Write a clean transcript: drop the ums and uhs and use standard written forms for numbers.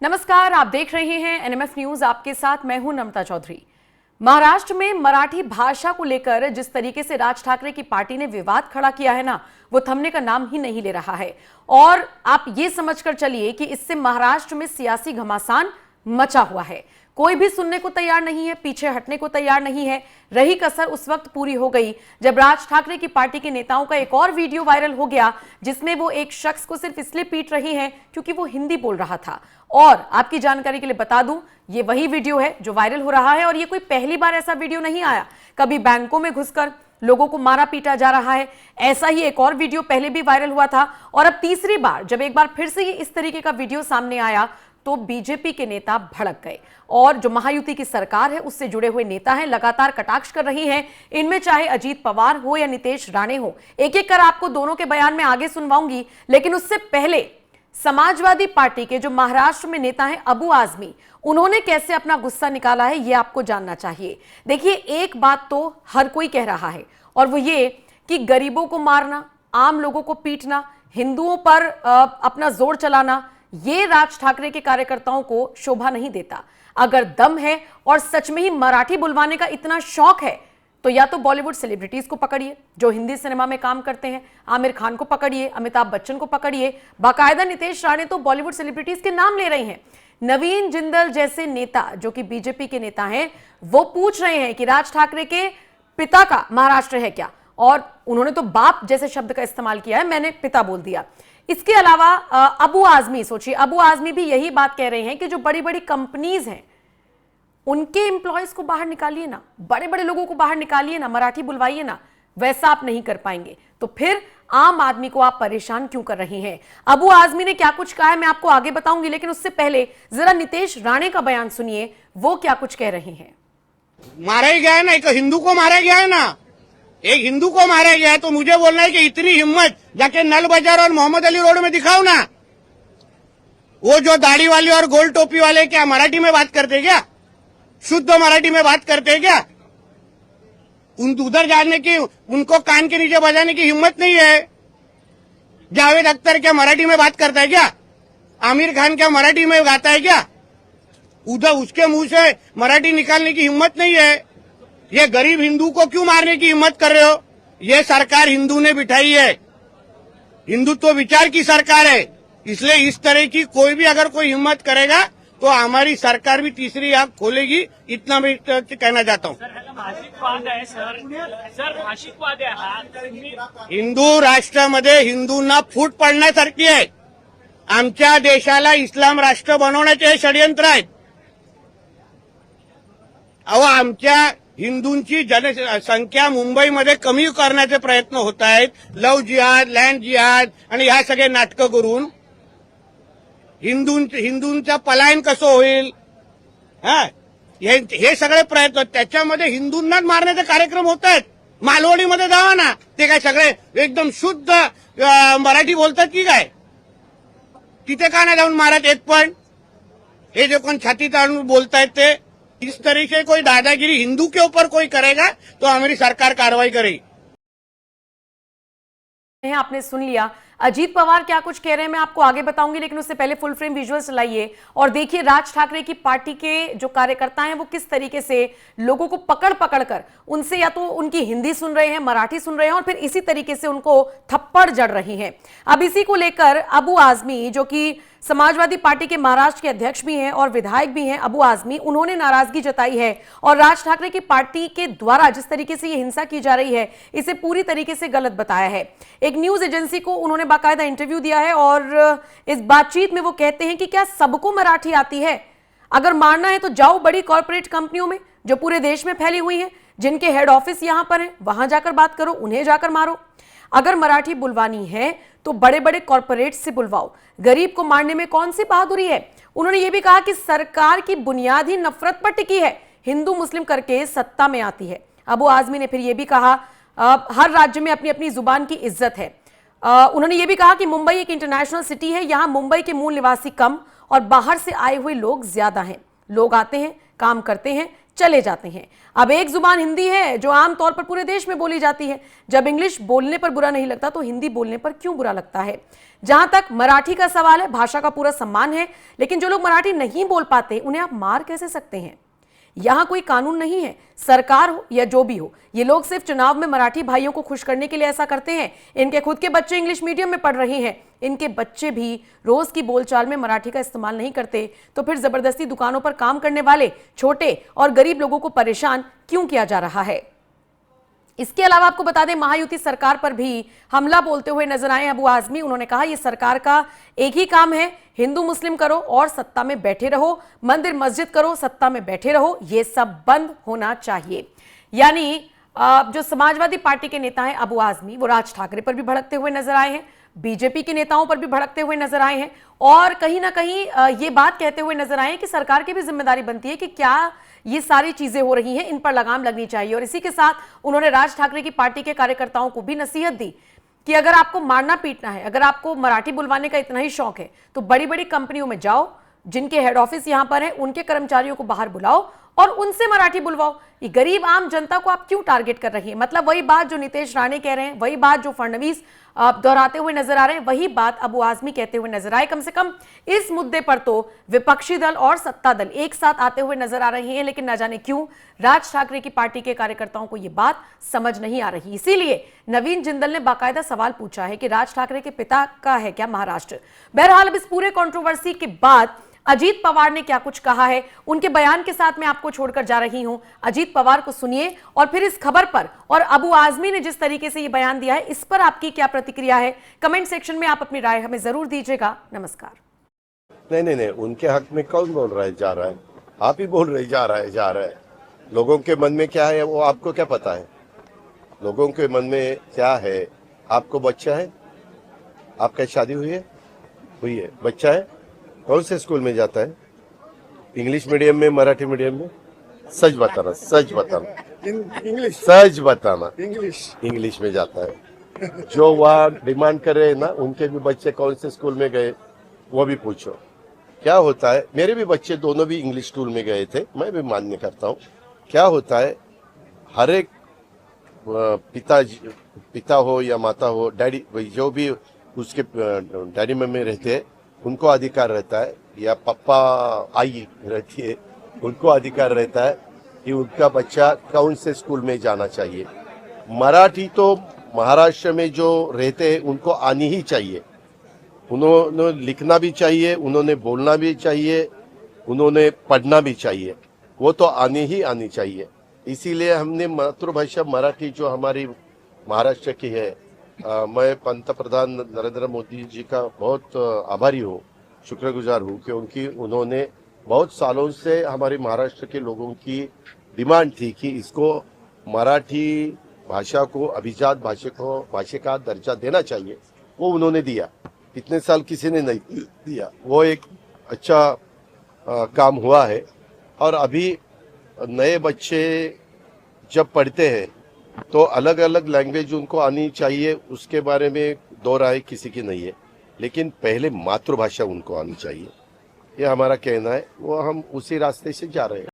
नमस्कार, आप देख रहे हैं एनएमएफ न्यूज। आपके साथ मैं हूं नम्रता चौधरी। महाराष्ट्र में मराठी भाषा को लेकर जिस तरीके से राज ठाकरे की पार्टी ने विवाद खड़ा किया है ना, वो थमने का नाम ही नहीं ले रहा है। और आप ये समझकर चलिए कि इससे महाराष्ट्र में सियासी घमासान मचा हुआ है। कोई भी सुनने को तैयार नहीं है, पीछे हटने को तैयार नहीं है। रही कसर उस वक्त पूरी हो गई जब राज ठाकरे की पार्टी के नेताओं का एक और वीडियो वायरल हो गया, जिसमें वो एक शख्स को सिर्फ इसलिए पीट रही हैं क्योंकि वो हिंदी बोल रहा था। और आपकी जानकारी के लिए बता दूं, ये वही वीडियो है जो वायरल हो रहा है। और ये कोई पहली बार ऐसा वीडियो नहीं आया। कभी बैंकों में घुसकर लोगों को मारा पीटा जा रहा है, ऐसा ही एक और वीडियो पहले भी वायरल हुआ था। और अब तीसरी बार जब एक बार फिर से ये इस तरीके का वीडियो सामने आया तो बीजेपी के नेता भड़क गए और जो महायुति की सरकार है उससे जुड़े हुए नेता हैं लगातार कटाक्ष कर रही हैं। इनमें चाहे अजीत पवार हो या नीतीश राणे हो, एक एक कर आपको दोनों के बयान में आगे सुनवाऊंगी। लेकिन उससे पहले समाजवादी पार्टी के जो महाराष्ट्र में नेता हैं अबू आजमी, उन्होंने कैसे अपना गुस्सा निकाला है ये आपको जानना चाहिए। देखिए, एक बात तो हर कोई कह रहा है और वो ये कि गरीबों को मारना, आम लोगों को पीटना, हिंदुओं पर अपना जोर चलाना, ये राज ठाकरे के कार्यकर्ताओं को शोभा नहीं देता। अगर दम है और सच में ही मराठी बुलवाने का इतना शौक है तो या तो बॉलीवुड सेलिब्रिटीज को पकड़िए जो हिंदी सिनेमा में काम करते हैं, आमिर खान को पकड़िए, अमिताभ बच्चन को पकड़िए। बाकायदा नीतीश राणे तो बॉलीवुड सेलिब्रिटीज के नाम ले रहे हैं। नवीन जिंदल जैसे नेता जो कि बीजेपी के नेता हैं, वो पूछ रहे हैं कि राज ठाकरे के पिता का महाराष्ट्र है क्या। और उन्होंने तो बाप जैसे शब्द का इस्तेमाल किया है, मैंने पिता बोल दिया। इसके अलावा अबू आजमी, सोचिए, अबू आजमी भी यही बात कह रहे हैं कि जो बड़ी बड़ी कंपनीज हैं उनके एम्प्लॉयज को बाहर निकालिए ना, बड़े बड़े लोगों को बाहर निकालिए ना, मराठी बुलवाइए ना। वैसा आप नहीं कर पाएंगे तो फिर आम आदमी को आप परेशान क्यों कर रहे हैं। अबू आजमी ने क्या कुछ कहा है मैं आपको आगे बताऊंगी, लेकिन उससे पहले जरा नीतीश राणे का बयान सुनिए, वो क्या कुछ कह रहे हैं। मारा ही गया है ना, एक हिंदू को मारा गया है ना, एक हिंदू को मारा गया है, तो मुझे बोलना है कि इतनी हिम्मत जाके नल बाजार और मोहम्मद अली रोड में दिखाओ ना। वो जो दाढ़ी वाले और गोल टोपी वाले क्या मराठी में बात करते क्या, शुद्ध मराठी में बात करते क्या? उधर जाने की, उनको कान के नीचे बजाने की हिम्मत नहीं है। जावेद अख्तर क्या मराठी में बात करता है क्या? आमिर खान क्या मराठी में गाता है क्या? उधर उसके मुंह से मराठी निकालने की हिम्मत नहीं है। ये गरीब हिंदू को क्यों मारने की हिम्मत कर रहे हो? ये सरकार हिंदू ने बिठाई है, हिंदुत्व विचार की सरकार है, इसलिए इस तरह की कोई भी अगर कोई हिम्मत करेगा तो हमारी सरकार भी तीसरी आंख खोलेगी, इतना मैं कहना चाहता हूँ। हिंदू राष्ट्रामध्ये हिंदूंना फूट पडण्यासारखी आहे। आमच्या देशाला इस्लाम राष्ट्र बनवण्याचे हे षडयंत्र आहेत। अहो, आमच्या हिंदूंची जनसंख्या मुंबईमध्ये कमी करण्याचे प्रयत्न होत आहेत। लव्ह जिहाद, लँड जिहाद आणि ह्या सगळे नाटकं करून हिंदूंचं पलायन कसं होईल, हे सगळे प्रयत्न, त्याच्यामध्ये हिंदूंनाच मारण्याचे कार्यक्रम होत आहेत। मालवणीमध्ये जावा ना, ते काय सगळे एकदम शुद्ध मराठी बोलतात की काय? तिथे का नाही जाऊन मारत एक पण? हे जे कोण छाती ताणून बोलतायत ते, इस तरह से कोई दादागिरी हिंदू के ऊपर कोई करेगा तो हमारी सरकार कार्रवाई करेगी। आपने सुन लिया अजीत पवार क्या कुछ कह रहे हैं, मैं आपको आगे बताऊंगी, लेकिन उससे पहले फुल फ्रेम विजुअल्स चलाइए और देखिए राज ठाकरे की पार्टी के जो कार्यकर्ता हैं वो किस तरीके से लोगों को पकड़ पकड़ कर उनसे या तो उनकी हिंदी सुन रहे हैं, मराठी सुन रहे हैं और फिर इसी तरीके से उनको थप्पड़ जड़ रही हैं। अब इसी को लेकर अबू आजमी, जो कि समाजवादी पार्टी के महाराष्ट्र के अध्यक्ष भी हैं और विधायक भी हैं, अबू आजमी, उन्होंने नाराजगी जताई है और राज ठाकरे की पार्टी के द्वारा जिस तरीके से ये हिंसा की जा रही है इसे पूरी तरीके से गलत बताया है। एक न्यूज एजेंसी को उन्होंने बाकायदा इंटरव्यू दिया है और इस बातचीत में वो कहते हैं कि क्या सबको मराठी आती है? अगर मारना है तो जाओ बड़ी कॉर्पोरेट कंपनियों में जो पूरे देश में फैली हुई हैं, जिनके हेड ऑफिस यहां पर है, वहां जाकर बात करो, उन्हें जाकर मारो। अगर मराठी बुलवानी है तो बड़े बड़े कॉर्पोरेट से बुलवाओ, गरीब को मारने में कौन सी बहादुरी है? उन्होंने ये भी कहा कि सरकार की बुनियाद ही नफरत पर टिकी है, हिंदू मुस्लिम करके सत्ता में आती है। अबू आजमी ने फिर यह भी कहा हर राज्य में अपनी अपनी जुबान की इज्जत है। उन्होंने ये भी कहा कि मुंबई एक इंटरनेशनल सिटी है, यहां मुंबई के मूल निवासी कम और बाहर से आए हुए लोग ज्यादा हैं। लोग आते हैं, काम करते हैं, चले जाते हैं। अब एक जुबान हिंदी है जो आमतौर पर पूरे देश में बोली जाती है। जब इंग्लिश बोलने पर बुरा नहीं लगता तो हिंदी बोलने पर क्यों बुरा लगता है? जहां तक मराठी का सवाल है, भाषा का पूरा सम्मान है, लेकिन जो लोग मराठी नहीं बोल पाते उन्हें आप मार कैसे सकते हैं? यहां कोई कानून नहीं है, सरकार हो या जो भी हो, ये लोग सिर्फ चुनाव में मराठी भाइयों को खुश करने के लिए ऐसा करते हैं। इनके खुद के बच्चे इंग्लिश मीडियम में पढ़ रहे हैं, इनके बच्चे भी रोज की बोलचाल में मराठी का इस्तेमाल नहीं करते, तो फिर जबरदस्ती दुकानों पर काम करने वाले छोटे और गरीब लोगों को परेशान क्यों किया जा रहा है? इसके अलावा आपको बता दें, महायुति सरकार पर भी हमला बोलते हुए नजर आए अबू आजमी। उन्होंने कहा यह सरकार का एक ही काम है, हिंदू मुस्लिम करो और सत्ता में बैठे रहो, मंदिर मस्जिद करो, सत्ता में बैठे रहो, यह सब बंद होना चाहिए। यानी जो समाजवादी पार्टी के नेता हैं अबू आजमी, वो राज ठाकरे पर भी भड़कते हुए नजर आए हैं, बीजेपी के नेताओं पर भी भड़कते हुए नजर आए हैं और कहीं ना कहीं ये बात कहते हुए नजर आए कि सरकार की भी जिम्मेदारी बनती है कि क्या ये सारी चीजें हो रही हैं, इन पर लगाम लगनी चाहिए। और इसी के साथ उन्होंने राज ठाकरे की पार्टी के कार्यकर्ताओं को भी नसीहत दी कि अगर आपको मारना पीटना है, अगर आपको मराठी बुलवाने का इतना ही शौक है, तो बड़ी बड़ी कंपनियों में जाओ, जिनके हेड ऑफिस यहां पर है, उनके कर्मचारियों को बाहर बुलाओ और उनसे मराठी बुलवाओ। ये गरीब आम जनता को आप क्यों टारगेट कर रही है? मतलब वही बात जो नीतीश राणे कह रहे हैं, वही बात जो फडणवीस दोहराते हुए नजर आ रहे हैं, वही बात अबू आजमी कहते हुए नजर आए। कम से कम इस मुद्दे पर तो विपक्षी दल और सत्ता दल एक साथ आते हुए नजर आ रहे हैं, लेकिन न जाने क्यों राज ठाकरे की पार्टी के कार्यकर्ताओं को यह बात समझ नहीं आ रही। इसीलिए नवीन जिंदल ने बाकायदा सवाल पूछा है कि राज ठाकरे के पिता का है क्या महाराष्ट्र? बहरहाल अब इस पूरे कंट्रोवर्सी के बाद अजीत पवार ने क्या कुछ कहा है, उनके बयान के साथ मैं आपको छोड़कर जा रही हूं। अजीत पवार को सुनिए और फिर इस खबर पर और अबू आजमी ने जिस तरीके से ये बयान दिया है, इस पर आपकी क्या प्रतिक्रिया है? कमेंट सेक्शन में आप अपनी राय हमें जरूर दीजिएगा। नमस्कार। नहीं, उनके हक में कौन बोल रहा है जा रहा है? आप ही बोल रहे जा रहा है। लोगों के मन में क्या है वो आपको क्या पता है? लोगों के मन में क्या है? आपको बच्चा है? आपका शादी हुई है? बच्चा है? कौन से स्कूल में जाता है? इंग्लिश मीडियम में, मराठी मीडियम में? सच बताना इंग्लिश में जाता है। जो वहाँ डिमांड कर रहे हैं ना, उनके भी बच्चे कौन से स्कूल में गए वो भी पूछो। क्या होता है, मेरे भी बच्चे दोनों भी इंग्लिश स्कूल में गए थे, मैं भी मान्य करता हूँ। क्या होता है, हर एक पिता हो या माता हो, डैडी जो भी उसके डैडी मम्मी रहते हैं, उनको अधिकार रहता है, या पापा आई रहती है, उनको अधिकार रहता है कि उनका बच्चा कौन से स्कूल में जाना चाहिए। मराठी तो महाराष्ट्र में जो रहते हैं उनको आनी ही चाहिए, उन्होंने लिखना भी चाहिए, उन्होंने बोलना भी चाहिए, उन्होंने पढ़ना भी चाहिए, वो तो आनी चाहिए। इसीलिए हमने मातृभाषा मराठी जो हमारी महाराष्ट्र की है, मैं पंतप्रधान नरेंद्र मोदी जी का बहुत आभारी हूँ, शुक्रगुजार हूँ कि उन्होंने बहुत सालों से हमारे महाराष्ट्र के लोगों की डिमांड थी कि इसको मराठी भाषा को अभिजात भाषा का दर्जा देना चाहिए, वो उन्होंने दिया। इतने साल किसी ने नहीं दिया, वो एक अच्छा काम हुआ है। और अभी नए बच्चे जब पढ़ते हैं तो अलग अलग लैंग्वेज उनको आनी चाहिए, उसके बारे में दो राय किसी की नहीं है, लेकिन पहले मातृभाषा उनको आनी चाहिए, ये हमारा कहना है। वो हम उसी रास्ते से जा रहे हैं।